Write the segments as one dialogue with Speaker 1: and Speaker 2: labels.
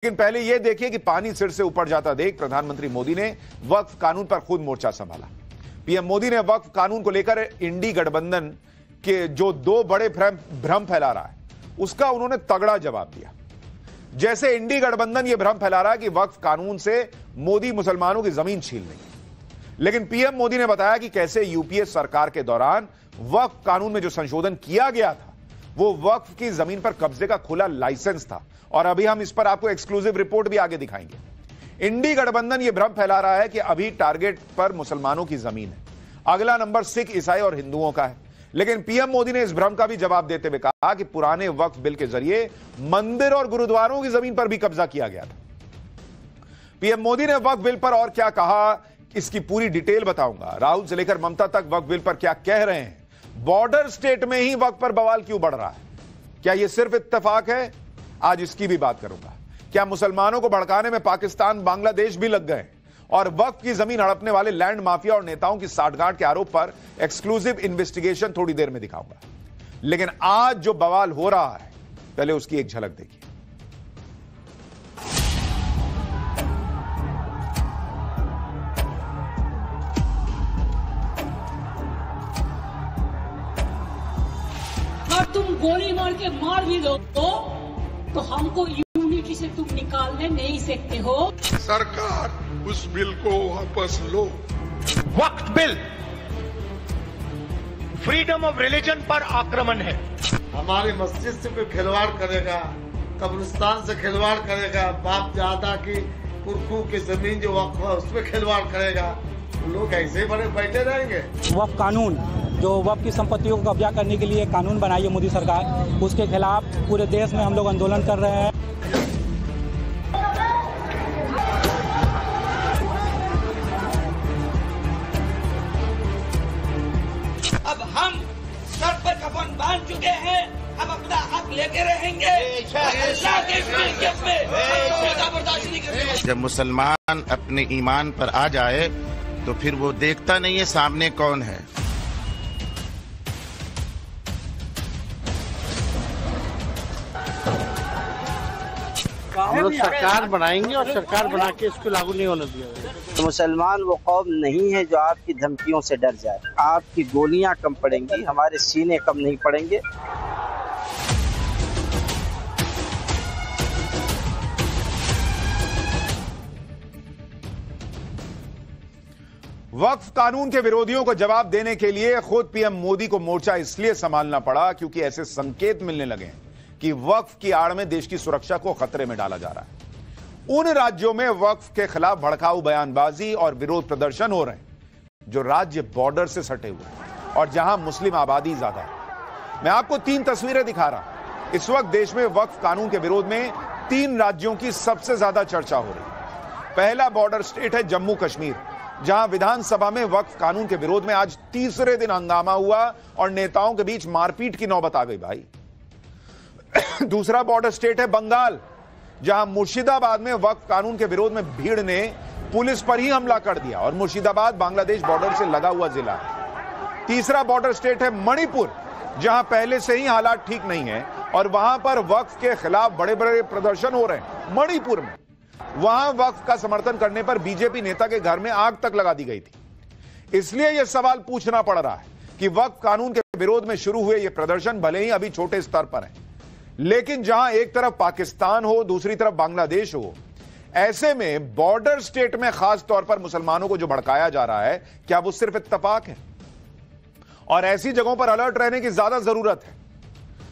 Speaker 1: लेकिन पहले यह देखिए कि पानी सिर से ऊपर जाता देख प्रधानमंत्री मोदी ने वक्फ कानून पर खुद मोर्चा संभाला। पीएम मोदी ने वक्फ कानून को लेकर इंडी गठबंधन के जो दो बड़े भ्रम फैला रहा है उसका उन्होंने तगड़ा जवाब दिया। जैसे इंडी गठबंधन यह भ्रम फैला रहा है कि वक्फ कानून से मोदी मुसलमानों की जमीन छीन लेंगे, लेकिन पीएम मोदी ने बताया कि कैसे यूपीए सरकार के दौरान वक्फ कानून में जो संशोधन किया गया था वो वक्फ की जमीन पर कब्जे का खुला लाइसेंस था। और अभी हम इस पर आपको एक्सक्लूसिव रिपोर्ट भी आगे दिखाएंगे। इंडी गठबंधन यह भ्रम फैला रहा है कि अभी टारगेट पर मुसलमानों की जमीन है, अगला नंबर सिख, ईसाई और हिंदुओं का है। लेकिन पीएम मोदी ने इस भ्रम का भी जवाब देते हुए कहा कि पुराने वक्फ बिल के जरिए मंदिर और गुरुद्वारों की जमीन पर भी कब्जा किया गया था। पीएम मोदी ने वक्फ बिल पर और क्या कहा, इसकी पूरी डिटेल बताऊंगा। राहुल से लेकर ममता तक वक्फ बिल पर क्या कह रहे हैं, बॉर्डर स्टेट में ही वक्फ पर बवाल क्यों बढ़ रहा है, क्या यह सिर्फ इत्तेफाक है, आज इसकी भी बात करूंगा। क्या मुसलमानों को भड़काने में पाकिस्तान, बांग्लादेश भी लग गए और वक्फ की जमीन हड़पने वाले लैंड माफिया और नेताओं की साठगांठ के आरोप पर एक्सक्लूसिव इन्वेस्टिगेशन थोड़ी देर में दिखाऊंगा। लेकिन आज जो बवाल हो रहा है पहले उसकी एक झलक देखिए।
Speaker 2: और तुम गोली मार के मार भी दो तो हमको यूनिटी से तुम निकालने नहीं सकते हो।
Speaker 3: सरकार उस बिल को वापस लो।
Speaker 4: वक्फ बिल फ्रीडम ऑफ रिलीजन पर आक्रमण है।
Speaker 5: हमारी मस्जिद से कोई खिलवाड़ करेगा, कब्रिस्तान से खिलवाड़ करेगा, बाप दादा की पुरखों की जमीन जो वक्फ है उसमें खिलवाड़ करेगा, लोग ऐसे ही बड़े बैठे रहेंगे।
Speaker 6: वक्फ कानून जो वक्फ की संपत्तियों को कब्जा करने के लिए कानून बनाई है मोदी सरकार, उसके खिलाफ पूरे देश में हम लोग आंदोलन कर रहे हैं।
Speaker 7: अब हम सर पर कफन बांध चुके हैं, हम अपना हक लेके रहेंगे। अल्लाह के मिल्कियत में बर्दाश्त नहीं करेंगे।
Speaker 8: जब मुसलमान अपने ईमान पर आ जाए तो फिर वो देखता नहीं है सामने कौन है।
Speaker 9: हम लोग सरकार बनाएंगे और सरकार बना के इसको लागू नहीं होने दिया।
Speaker 10: तो मुसलमान वो कौम नहीं है जो आपकी धमकियों से डर जाए। आपकी गोलियां कम पड़ेंगी, हमारे सीने कम नहीं पड़ेंगे।
Speaker 1: वक्फ कानून के विरोधियों को जवाब देने के लिए खुद पीएम मोदी को मोर्चा इसलिए संभालना पड़ा क्योंकि ऐसे संकेत मिलने लगे हैं कि वक्फ की आड़ में देश की सुरक्षा को खतरे में डाला जा रहा है। उन राज्यों में वक्फ के खिलाफ भड़काऊ बयानबाजी और विरोध प्रदर्शन हो रहे हैं जो राज्य बॉर्डर से सटे हुए हैं और जहां मुस्लिम आबादी ज्यादा है। मैं आपको 3 तस्वीरें दिखा रहा हूं। इस वक्त देश में वक्फ कानून के विरोध में 3 राज्यों की सबसे ज्यादा चर्चा हो रही है। पहला बॉर्डर स्टेट है जम्मू कश्मीर, जहां विधानसभा में वक्फ कानून के विरोध में आज तीसरे दिन हंगामा हुआ और नेताओं के बीच मारपीट की नौबत आ गई भाई। दूसरा बॉर्डर स्टेट है बंगाल, जहां मुर्शिदाबाद में वक्फ कानून के विरोध में भीड़ ने पुलिस पर ही हमला कर दिया और मुर्शिदाबाद बांग्लादेश बॉर्डर से लगा हुआ जिला है। तीसरा बॉर्डर स्टेट है मणिपुर, जहां पहले से ही हालात ठीक नहीं है और वहां पर वक्फ के खिलाफ बड़े बड़े प्रदर्शन हो रहे हैं। मणिपुर में वहां वक्फ का समर्थन करने पर बीजेपी नेता के घर में आग तक लगा दी गई थी। इसलिए यह सवाल पूछना पड़ रहा है कि वक्फ कानून के विरोध में शुरू हुए यह प्रदर्शन भले ही अभी छोटे स्तर पर है, लेकिन जहां एक तरफ पाकिस्तान हो, दूसरी तरफ बांग्लादेश हो, ऐसे में बॉर्डर स्टेट में खास तौर पर मुसलमानों को जो भड़काया जा रहा है, क्या वो सिर्फ इत्तेफाक है? और ऐसी जगहों पर अलर्ट रहने की ज्यादा जरूरत है।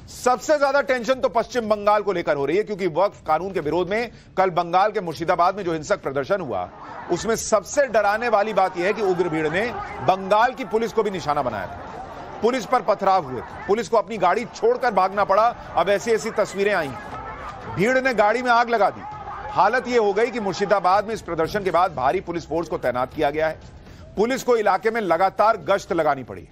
Speaker 1: सबसे ज्यादा टेंशन तो पश्चिम बंगाल को लेकर हो रही है क्योंकि वक्फ कानून के विरोध में कल बंगाल के मुर्शिदाबाद में जो हिंसक प्रदर्शन हुआ उसमें सबसे डराने वाली बात यह है कि उग्र भीड़ ने बंगाल की पुलिस को भी निशाना बनाया था। पुलिस पर पथराव हुए, पुलिस को अपनी गाड़ी छोड़कर भागना पड़ा। अब ऐसी ऐसी तस्वीरें आई, भीड़ ने गाड़ी में आग लगा दी। हालत यह हो गई कि मुर्शिदाबाद में इस प्रदर्शन के बाद भारी पुलिस फोर्स को तैनात किया गया है। पुलिस को इलाके में लगातार गश्त लगानी पड़ी।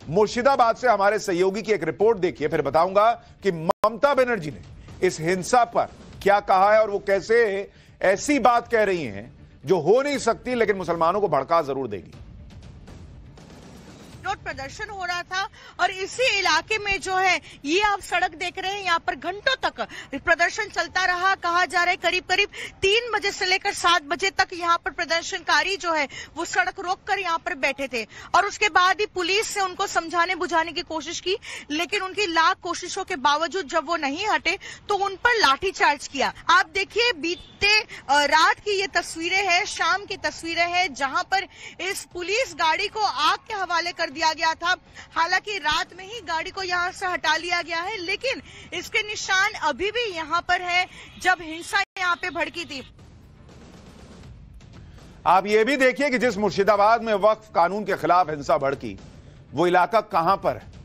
Speaker 1: मुर्शिदाबाद से हमारे सहयोगी की एक रिपोर्ट देखिए, फिर बताऊंगा कि ममता बनर्जी ने इस हिंसा पर क्या कहा है और वो कैसे ऐसी बात कह रही हैं जो हो नहीं सकती लेकिन मुसलमानों को भड़का जरूर देगी।
Speaker 7: जो
Speaker 11: विरोध प्रदर्शन हो रहा था और इसी इलाके में जो है ये आप सड़क देख रहे हैं, यहाँ पर घंटों तक प्रदर्शन चलता रहा। कहा जा रहा है करीब करीब 3 बजे से लेकर 7 बजे तक यहाँ पर प्रदर्शनकारी जो है वो सड़क रोककर यहाँ पर बैठे थे और उसके बाद ही पुलिस से उनको समझाने बुझाने की कोशिश की, लेकिन उनकी लाख कोशिशों के बावजूद जब वो नहीं हटे तो उन पर लाठीचार्ज किया। आप देखिए बीते रात की ये तस्वीरें हैं, शाम की तस्वीरें हैं, जहां पर इस पुलिस गाड़ी को आग के हवाले कर दिया गया था। हालांकि रात में ही गाड़ी को यहां से हटा लिया गया है, लेकिन इसके निशान अभी भी यहां पर है जब हिंसा यहां पे भड़की थी।
Speaker 1: आप ये भी देखिए कि जिस मुर्शिदाबाद में वक्फ कानून के खिलाफ हिंसा भड़की, वो इलाका कहां पर है।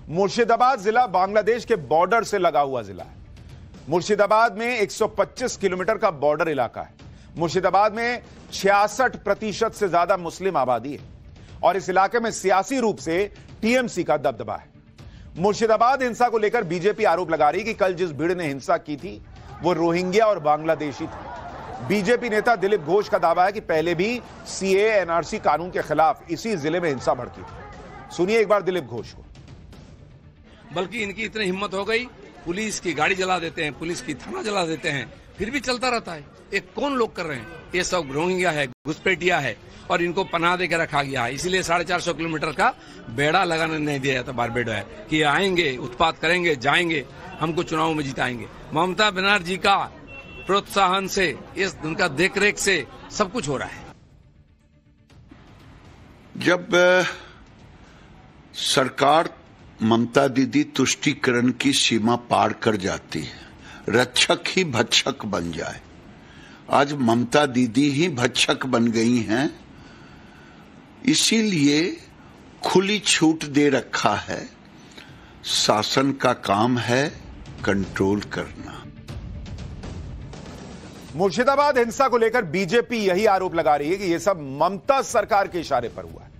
Speaker 1: मुर्शिदाबाद जिला बांग्लादेश के बॉर्डर से लगा हुआ जिला है। मुर्शिदाबाद में 125 किलोमीटर का बॉर्डर इलाका है। मुर्शिदाबाद में 66% से ज्यादा मुस्लिम आबादी है और इस इलाके में सियासी रूप से टीएमसी का दबदबा है। मुर्शिदाबाद हिंसा को लेकर बीजेपी आरोप लगा रही कि कल जिस भीड़ ने हिंसा की थी वो रोहिंग्या और बांग्लादेशी थे। बीजेपी नेता दिलीप घोष का दावा है कि पहले भी सीए एनआरसी कानून के खिलाफ इसी जिले में हिंसा भड़की थी। सुनिए एक बार दिलीप घोष को।
Speaker 12: बल्कि इनकी इतनी हिम्मत हो गई, पुलिस की गाड़ी जला देते हैं, पुलिस की थाना जला देते हैं, फिर भी चलता रहता है। ये कौन लोग कर रहे हैं? ये सब रोहिंग्या है, घुसपैठिया है और इनको पनाह देकर रखा गया है। इसलिए 450 किलोमीटर का बेड़ा लगाने नहीं दिया जाता बारबेडा है कि आएंगे, उत्पात करेंगे, जाएंगे, हमको चुनाव में जिताएंगे। ममता बनर्जी का प्रोत्साहन से, इस उनका देखरेख से सब कुछ हो रहा है।
Speaker 13: जब सरकार ममता दीदी तुष्टीकरण की सीमा पार कर जाती है, रक्षक ही भक्षक बन जाए। आज ममता दीदी ही भक्षक बन गई हैं, इसीलिए खुली छूट दे रखा है। शासन का काम है कंट्रोल करना।
Speaker 1: मुर्शिदाबाद हिंसा को लेकर बीजेपी यही आरोप लगा रही है कि यह सब ममता सरकार के इशारे पर हुआ है।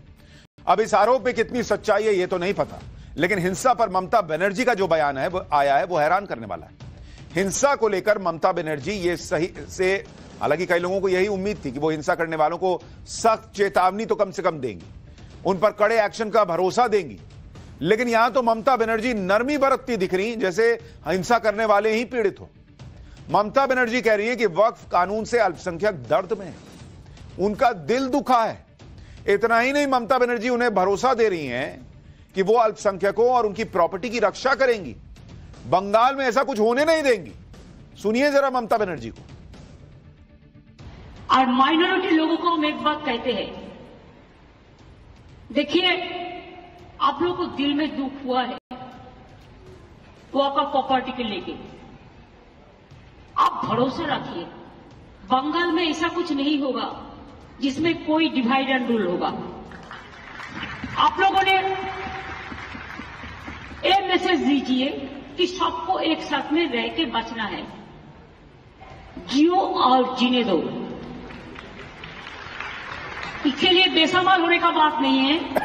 Speaker 1: अब इस आरोप में कितनी सच्चाई है यह तो नहीं पता, लेकिन हिंसा पर ममता बनर्जी का जो बयान है वो आया है वो हैरान करने वाला है। हिंसा को लेकर ममता बनर्जी ये सही से, हालांकि कई लोगों को यही उम्मीद थी कि वो हिंसा करने वालों को सख्त चेतावनी तो कम से कम देंगी, उन पर कड़े एक्शन का भरोसा देंगी, लेकिन यहां तो ममता बनर्जी नरमी बरतती दिख रही जैसे हिंसा करने वाले ही पीड़ित हो। ममता बनर्जी कह रही है कि वक्फ कानून से अल्पसंख्यक दर्द में है, उनका दिल दुखा है। इतना ही नहीं, ममता बनर्जी उन्हें भरोसा दे रही हैं कि वो अल्पसंख्यकों और उनकी प्रॉपर्टी की रक्षा करेंगी, बंगाल में ऐसा कुछ होने नहीं देंगी। सुनिए जरा ममता बनर्जी को।
Speaker 2: और माइनॉरिटी लोगों को हम एक बात कहते हैं, देखिए आप लोगों को दिल में दुख हुआ है वो आपका प्रॉपर्टी के लेके, आप भरोसा रखिए बंगाल में ऐसा कुछ नहीं होगा जिसमें कोई डिवाइड एंड रूल होगा। आप लोगों ने ये मैसेज दीजिए कि सबको एक साथ में रह के बचना है, जियो और जीने दो। इसके लिए बेसमाल होने का बात नहीं है।